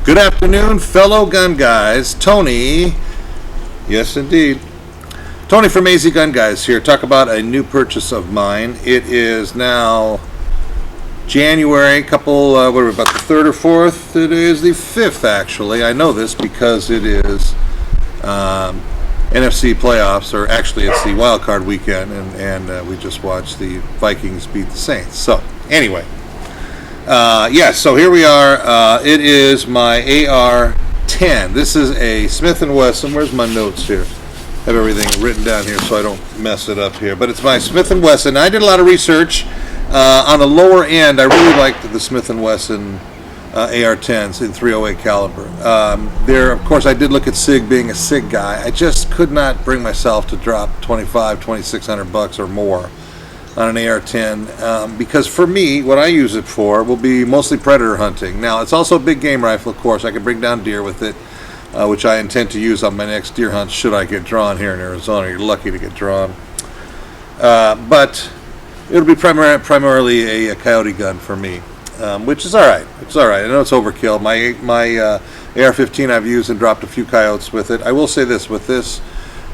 Good afternoon, fellow gun guys. Tony, yes indeed. Tony from AZ Gun Guys here. Talk about a new purchase of mine. It is now January, what are we, about the 3rd or 4th? It is the 5th, actually. I know this because it is NFC playoffs, or actually it's the wild card weekend, and we just watched the Vikings beat the Saints. So, anyway. So here we are. It is my AR-10. This is a Smith&Wesson. Where's my notes here? I have everything written down here so I don't mess it up here. But it's my Smith&Wesson. I did a lot of research on the lower end. I really liked the Smith&Wesson AR-10s in .308 caliber. Of course, I did look at SIG, being a SIG guy. I just could not bring myself to drop $2,600 or more on an AR-10 because for me, what I use it for will be mostly predator hunting. Now, it's also a big game rifle, of course. I can bring down deer with it, which I intend to use on my next deer hunt should I get drawn here in Arizona. You're lucky to get drawn. But it'll be primarily a coyote gun for me, which is all right. It's all right. I know it's overkill. My AR-15 I've used and dropped a few coyotes with it. I will say this, with this,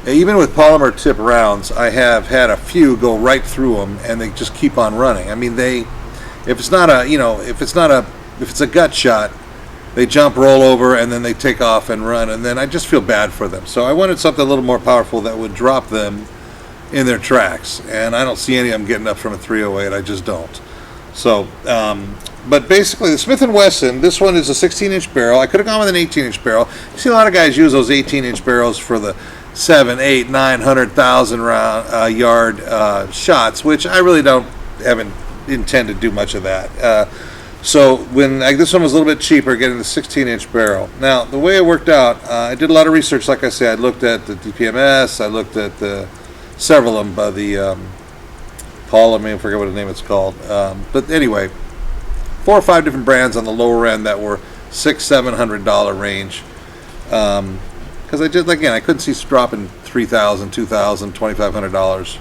even with polymer tip rounds, I have had a few go right through them, and they just keep on running. I mean, if it's a gut shot, they jump, roll over, and then they take off and run, and then I just feel bad for them. So I wanted something a little more powerful that would drop them in their tracks, and I don't see any of them getting up from a .308. I just don't. So, but basically, the Smith&Wesson, this one is a 16-inch barrel. I could have gone with an 18-inch barrel. You see a lot of guys use those 18-inch barrels for the 7, 8, 900,000 round yard shots, which I really haven't intend to do much of that. So when this one was a little bit cheaper, getting the 16-inch barrel. Now the way it worked out, I did a lot of research. Like I said, I looked at the DPMS, I looked at several of them by the Paul. I forget what the name it's called. But anyway, 4 or 5 different brands on the lower end that were $600-700 range. Because I couldn't see dropping $3,000, $2,000, $2,500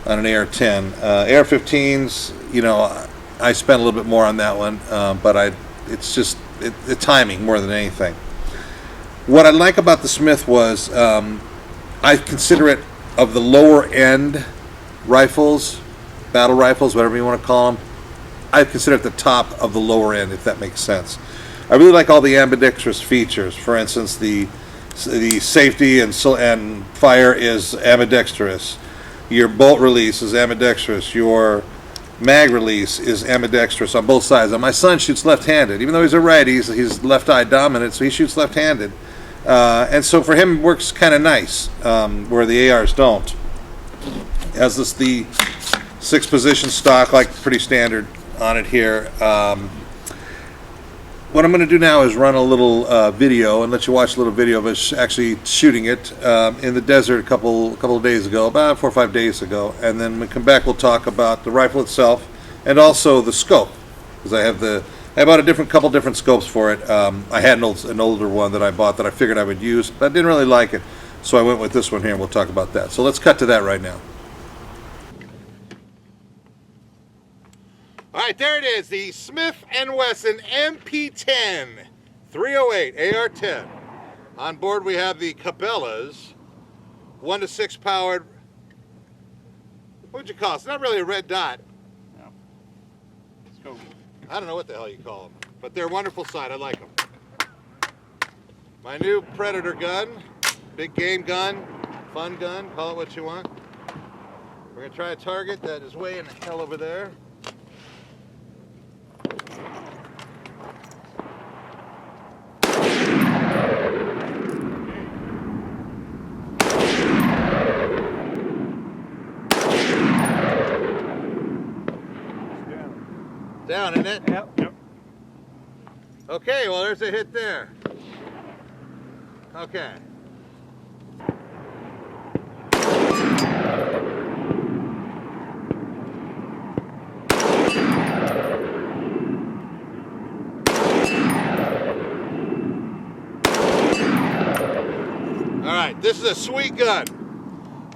on an AR-10. AR-15s, I spent a little bit more on that one, but it's just the timing more than anything. What I like about the Smith was I consider it, of the lower end rifles, battle rifles, whatever you want to call them, I consider it the top of the lower end, if that makes sense. I really like all the ambidextrous features. For instance, the safety and fire is ambidextrous. Your bolt release is ambidextrous. Your mag release is ambidextrous on both sides. And my son shoots left-handed. Even though he's a righty, he's left-eye dominant, so he shoots left-handed. And so for him, it works kind of nice, where the ARs don't. Has the 6-position stock, like pretty standard on it here. What I'm going to do now is run a little video and let you watch a little video of us actually shooting it in the desert a couple of days ago, about 4 or 5 days ago. And then when we come back, we'll talk about the rifle itself and also the scope, because I bought a couple different scopes for it. I had an older one that I bought that I figured I would use, but I didn't really like it, so I went with this one here, and we'll talk about that. So let's cut to that right now. All right, there it is, the Smith&Wesson MP10 .308 AR-10. On board we have the Cabelas, 1 to 6 powered. What would you call it? It's not really a red dot. No. Scope. I don't know what the hell you call them, but they're a wonderful sight. I like them. My new Predator gun, big game gun, fun gun, call it what you want. We're going to try a target that is way in the hell over there. Down, isn't it? Yep. Okay, well, there's a hit there. Okay. All right, this is a sweet gun.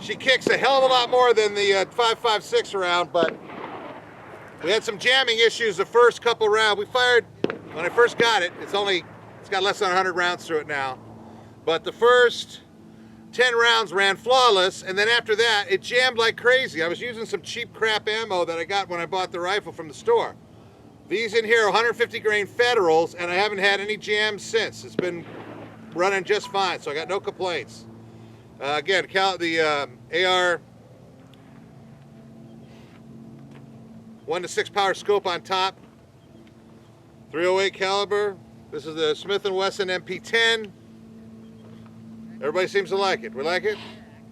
She kicks a hell of a lot more than the 5.56 round, but we had some jamming issues the first couple rounds. We fired, when I first got it, it's It's got less than 100 rounds through it now. But the first 10 rounds ran flawless, and then after that, it jammed like crazy. I was using some cheap crap ammo that I got when I bought the rifle from the store. These in here are 150 grain Federals, and I haven't had any jams since. It's been running just fine, so I got no complaints. Again, the AR 1:6 power scope on top, 308 caliber. This is the Smith&Wesson M&P 10. Everybody seems to like it. We like it?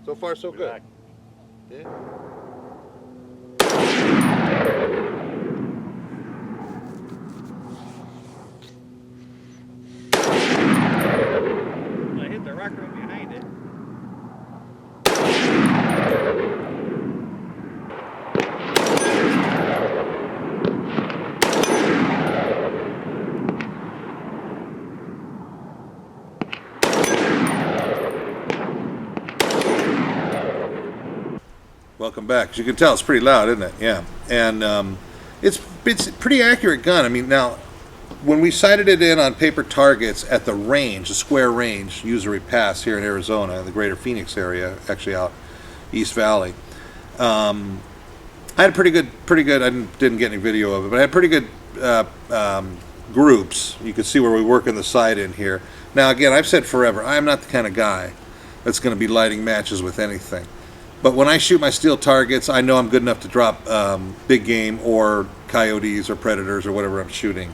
So far, so good. Yeah. I hit the rock right behind it. Welcome back. As you can tell, it's pretty loud, isn't it? Yeah. And it's a pretty accurate gun. I mean, now, when we sighted it in on paper targets at the range, the square range, usury pass here in Arizona, in the greater Phoenix area, actually out East Valley, I had pretty good, I didn't get any video of it, but I had pretty good groups. You can see where we work in the sight in here. Now, again, I've said forever, I am not the kind of guy that's going to be lighting matches with anything. But when I shoot my steel targets, I know I'm good enough to drop big game or coyotes or predators or whatever I'm shooting,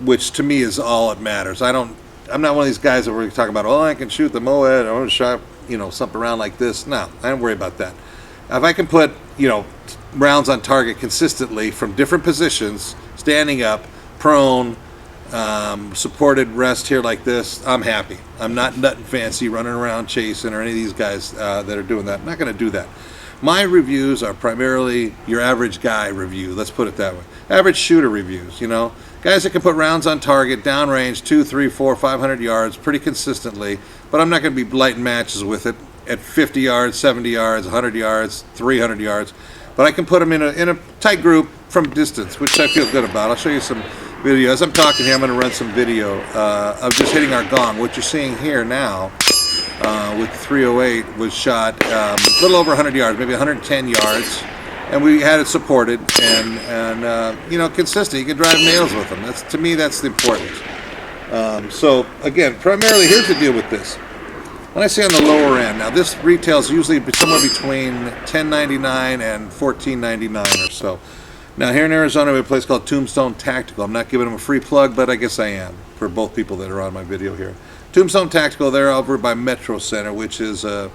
which to me is all that matters. I'm not one of these guys that we're talking about, oh, I can shoot the Moed or I want to shot, something around like this. No, I don't worry about that. If I can put, rounds on target consistently from different positions, standing up, prone, supported rest here like this, I'm happy. I'm not nut and fancy running around chasing or any of these guys that are doing that. I'm not going to do that. My reviews are primarily your average guy review. Let's put it that way. Average shooter reviews, Guys that can put rounds on target, downrange, 2, 3, 4, 500 yards pretty consistently, but I'm not going to be lighting matches with it at 50 yards, 70 yards, 100 yards, 300 yards. But I can put them in a tight group from distance, which I feel good about. I'll show you some video. As I'm talking here, I'm going to run some video of just hitting our gong. What you're seeing here now with 308 was shot a little over 100 yards, maybe 110 yards, and we had it supported and consistent. You can drive nails with them. To me, that's the importance. So again, primarily, here's the deal with this. When I say on the lower end, now this retails usually somewhere between $10.99 and $14.99 or so. Now here in Arizona, we have a place called Tombstone Tactical. I'm not giving them a free plug, but I guess I am for both people that are on my video here. Tombstone Tactical, they're over by Metro Center, which is an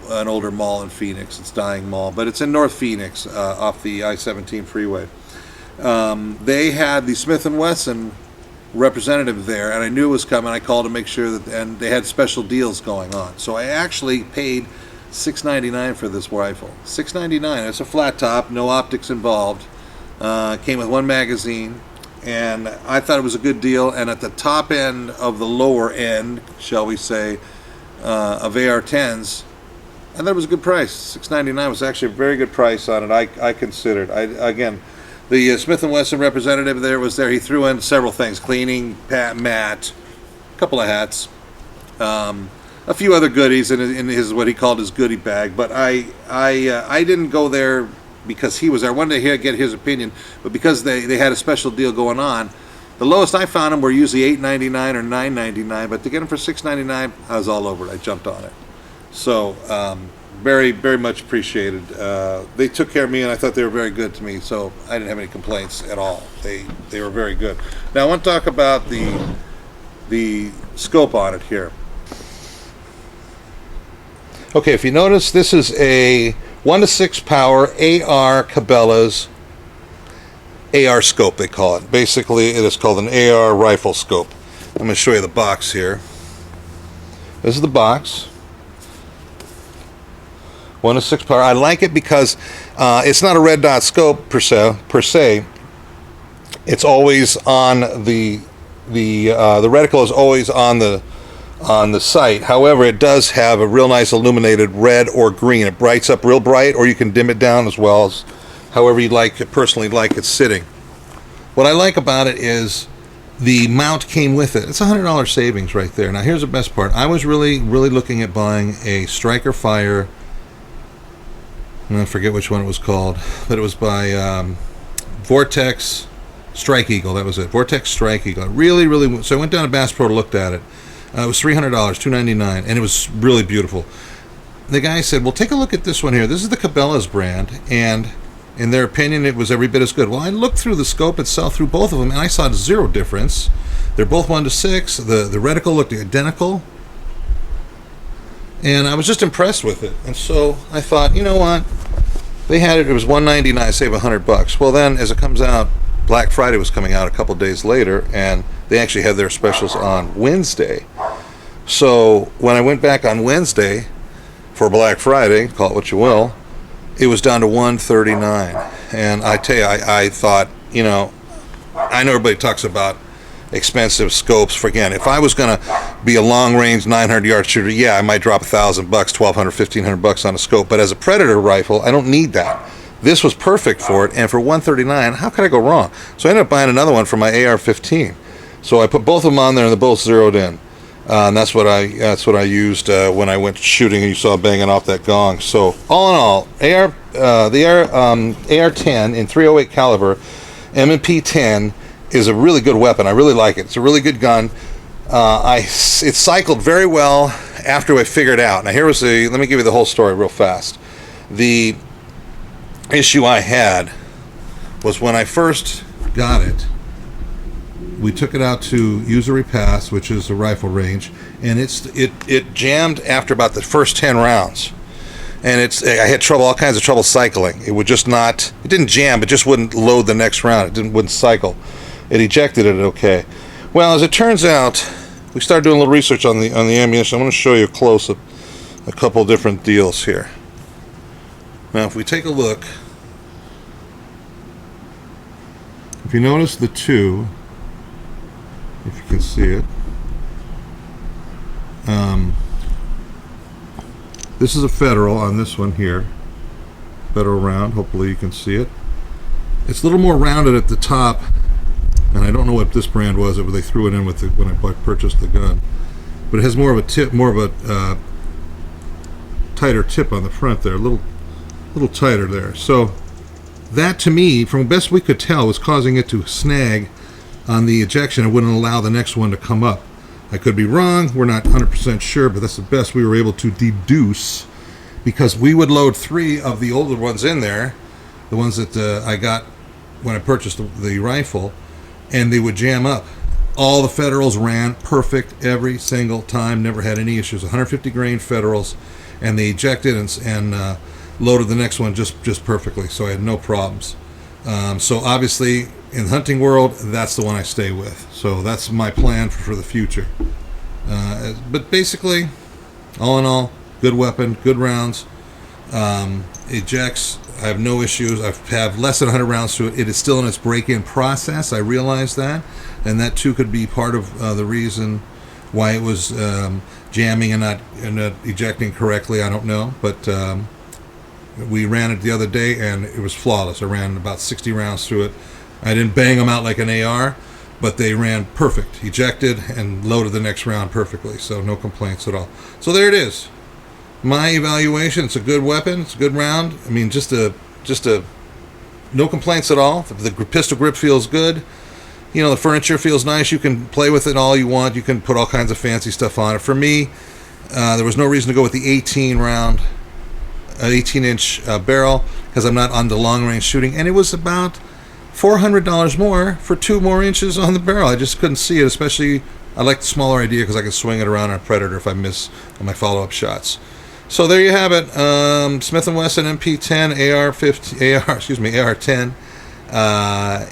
older mall in Phoenix. It's dying mall, but it's in North Phoenix off the I-17 freeway. They had the Smith&Wesson representative there, and I knew it was coming. I called to make sure and they had special deals going on. So I actually paid $6.99 for this rifle. $6.99. It's a flat top, no optics involved. Came with one magazine, and I thought it was a good deal. And at the top end of the lower end, shall we say, of AR-10s, I thought it was a good price. $6.99 was actually a very good price on it. I considered. Again, the Smith&Wesson representative was there. He threw in several things: cleaning, mat, a couple of hats, a few other goodies in his what he called his goodie bag. But I didn't go there because he was there. I wanted to get his opinion, but because they had a special deal going on, the lowest I found them were usually $8.99 or $9.99, but to get them for $6.99, I was all over it. I jumped on it. So very, very much appreciated. They took care of me, and I thought they were very good to me, so I didn't have any complaints at all. They were very good. Now I want to talk about the scope on it here. Okay, if you notice, this is a 1:6 power AR Cabela's AR scope, they call it. Basically, it is called an AR rifle scope. I'm going to show you the box here. This is the box. 1:6 power. I like it because it's not a red dot scope per se. It's always on the reticle is always on the sight. However, it does have a real nice illuminated red or green. It brights up real bright, or you can dim it down as well as however you like it, personally like it sitting. What I like about it is the mount came with it. It's $100 savings right there. Now, here's the best part. I was really looking at buying a Striker Fire. I forget which one it was called, but it was by Vortex Strike Eagle. That was it. Vortex Strike Eagle. Really. So I went down to Bass Pro to look at it. It was $300, $299, and it was really beautiful. The guy said, well, take a look at this one here. This is the Cabela's brand, and in their opinion, it was every bit as good. Well, I looked through the scope itself, through both of them, and I saw zero difference. They're both 1:6. The reticle looked identical, and I was just impressed with it. And so I thought, you know what? They had it. It was $199. Save $100. Well, then, as it comes out, Black Friday was coming out a couple days later, and they actually had their specials on Wednesday. So when I went back on Wednesday for Black Friday, call it what you will, it was down to $139. And I tell you, I thought, you know, I know everybody talks about expensive scopes. Again, if I was going to be a long-range 900-yard shooter, yeah, I might drop $1,000, $1,200, $1,500 on a scope. But as a Predator rifle, I don't need that. This was perfect for it, and for $139, how could I go wrong? So I ended up buying another one for my AR-15. So I put both of them on there, and they're both zeroed in. And that's what I used when I went shooting, and you saw banging off that gong. So all in all, the AR-10 in .308 caliber, M&P 10 is a really good weapon. I really like it. It's a really good gun. It cycled very well after I figured it out. Now let me give you the whole story real fast. The issue I had was when I first got it, we took it out to Usury Pass, which is a rifle range, and it jammed after about the first 10 rounds. And I had all kinds of trouble cycling. It would just not, it didn't jam, it just wouldn't load the next round. It wouldn't cycle. It ejected it okay. Well, as it turns out, we started doing a little research on the ammunition. I'm going to show you close up a couple different deals here. Now, if we take a look, if you notice the two, if you can see it, this is a Federal on this one here, Federal round. Hopefully you can see it. It's a little more rounded at the top, and I don't know what this brand was, but they threw it in with when I purchased the gun. But it has more of a tip, tighter tip on the front there, a little tighter there. So that, to me, from best we could tell, was causing it to snag on the ejection. It wouldn't allow the next one to come up. I could be wrong. We're not 100% sure, but that's the best we were able to deduce, because we would load 3 of the older ones in there, the ones that I got when I purchased the rifle, and they would jam up. All the Federals ran perfect every single time, never had any issues. 150 grain Federals, and they ejected and loaded the next one just perfectly, so I had no problems. So obviously, in the hunting world, that's the one I stay with. So that's my plan for the future. But basically, all in all, good weapon, good rounds. Ejects, I have no issues. I have less than 100 rounds to it. It is still in its break-in process. I realize that. And that, too, could be part of the reason why it was jamming and not ejecting correctly. I don't know. But we ran it the other day, and it was flawless. I ran about 60 rounds through it. I didn't bang them out like an AR, but they ran perfect. Ejected and loaded the next round perfectly, so no complaints at all. So there it is. My evaluation, it's a good weapon, it's a good round. I mean, just a no complaints at all. The pistol grip feels good. You know, the furniture feels nice. You can play with it all you want. You can put all kinds of fancy stuff on it. For me, there was no reason to go with the 18-inch barrel, because I'm not on the long-range shooting, and it was about $400 more for 2 more inches on the barrel. I just couldn't see it, especially I like the smaller idea because I can swing it around on a Predator if I miss on my follow-up shots. So there you have it. Smith&Wesson M&P 10 AR-10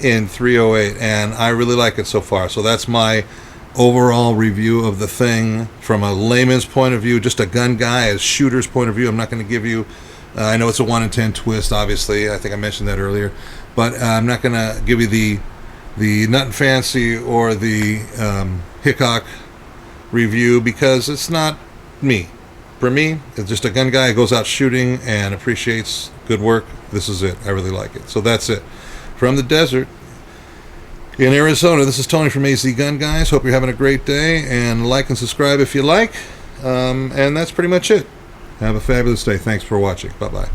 in .308, and I really like it so far. So that's my overall review of the thing from a layman's point of view, just a gun guy, a shooter's point of view. I'm not going to give you, I know it's a 1 in 10 twist, obviously. I think I mentioned that earlier. But I'm not going to give you the nut and fancy or the Hickok review, because it's not me. For me, it's just a gun guy who goes out shooting and appreciates good work. This is it. I really like it. So that's it. From the desert, in Arizona. This is Tony from AZ Gun Guys. Hope you're having a great day, and like and subscribe if you like. And that's pretty much it. Have a fabulous day. Thanks for watching. Bye-bye.